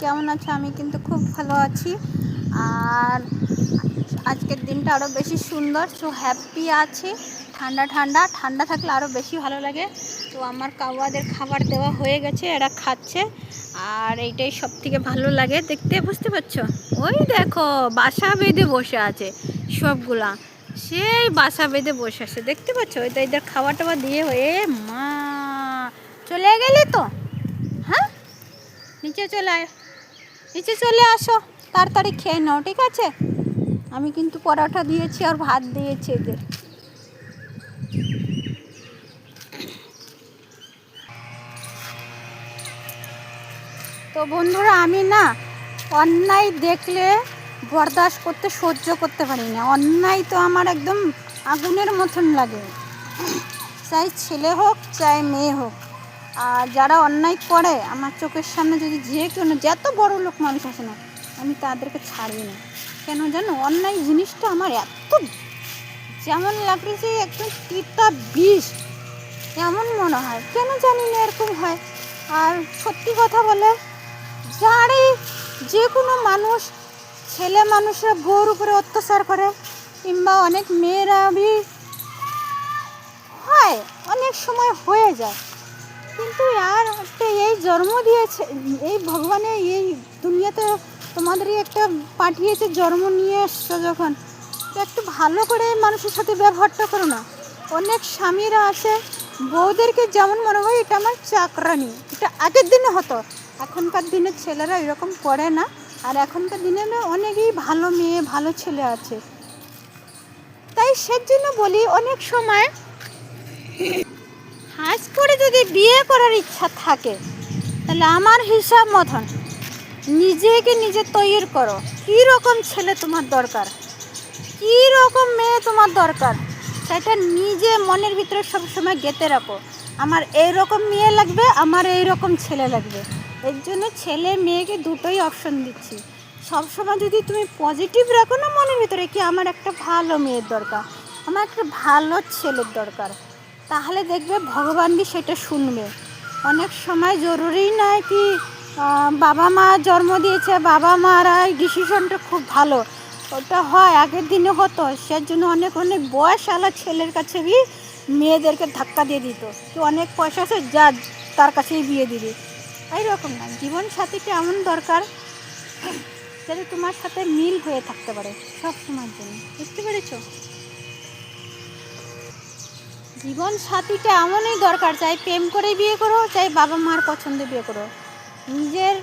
কেমন আছো? আমি কিন্তু খুব ভালো আছি। আর আজকের দিনটা আরও বেশি সুন্দর, সো হ্যাপি আছি। ঠান্ডা ঠান্ডা ঠান্ডা থাকলে আরও বেশি ভালো লাগে। তো আমার কাওয়াদের খাবার দেওয়া হয়ে গেছে, এরা খাচ্ছে। আর এইটাই সব থেকে ভালো লাগে দেখতে, বুঝতে পারছো? ওই দেখো বাসা বেঁধে বসে আছে সবগুলা, সেই বাসা বেঁধে বসে আছে, দেখতে পাচ্ছ? ওই তো এদের খাবার টাবার দিয়ে হয়ে মা চলে গেলে তো। হ্যাঁ, নিচে চলে আসো, তাড়াতাড়ি খেয়ে নাও, ঠিক আছে? আমি কিন্তু পরোটা দিয়েছি আর ভাত দিয়েছি এদের। তো বন্ধুরা, আমি না অন্যায় দেখলে বরদাস্ত করতে, সহ্য করতে পারি না। অন্যায় তো আমার একদম আগুনের মতন লাগে, চাই ছেলে হোক চাই মেয়ে হোক। আর যারা অন্যায় করে আমার চোখের সামনে যদি যে কোনো যত বড় লোক মানুষ আসে না, আমি তাদেরকে ছাড়ি না। কেন জানো? অন্যায় জিনিসটা আমার এত যেমন লাগে যে একদম তিতা বিষ এমন মনে হয়, কেন জানি না এরকম হয়। আর সত্যি কথা বলে, যারই যে কোনো মানুষ, ছেলে মানুষরা বউর উপরে অত্যাচার করে, কিংবা অনেক মেয়েরা হয়, অনেক সময় হয়ে যায়। কিন্তু আর একটা এই জন্ম দিয়েছে, এই ভগবানের এই দুনিয়াতে তোমাদেরই একটা পাঠিয়েছে, জন্ম নিয়ে এসছো যখন, তো একটু ভালো করে মানুষের সাথে ব্যবহারটা করো না। অনেক স্বামীরা আছে বউদেরকে যেমন মনে হয় এটা আমার চাকরানি, এটা আগের দিনে হতো, এখনকার দিনের ছেলেরা এরকম করে না। আর এখনকার দিনে অনেকেই ভালো মেয়ে ভালো ছেলে আছে। তাই সেজন্য বলি, অনেক সময় হাজ করে যদি বিয়ে করার ইচ্ছা থাকে, তাহলে আমার হিসাব মতন নিজেকে নিজে তৈরি করো। কী রকম ছেলে তোমার দরকার, কী রকম মেয়ে তোমার দরকার, সেটা নিজে মনের ভিতরে সবসময় গেঁথে রাখো। আমার এই রকম মেয়ে লাগবে, আমার এই রকম ছেলে লাগবে। এর জন্য ছেলে মেয়েকে দুটোই অপশন দিচ্ছি। সবসময় যদি তুমি পজিটিভ রাখো না মনের ভিতরে, কি আমার একটা ভালো মেয়ের দরকার, আমার একটা ভালো ছেলের দরকার, তাহলে দেখবে ভগবানই সেটা শুনবে। অনেক সময় জরুরি নয় কি বাবা মা জন্ম দিয়েছে, বাবা মারা ডিসিশনটা খুব ভালো, ওটা হয় আগের দিনে হতো। সেজন্য অনেক বয়সওয়ালা ছেলের কাছে মেয়েদেরকে ধাক্কা দিয়ে দিত, তো অনেক পয়সা আছে যা তার কাছেই বিয়ে দিবি। এইরকম না, জীবন সাথীকে এমন দরকার যাতে তোমার সাথে মিল হয়ে থাকতে পারে সব সময়ের জন্য, বুঝতে পেরেছো? জীবন সাথীটা এমনই দরকার, চাই প্রেম করে বিয়ে করো, চাই বাবা মার পছন্দে বিয়ে করো, নিজের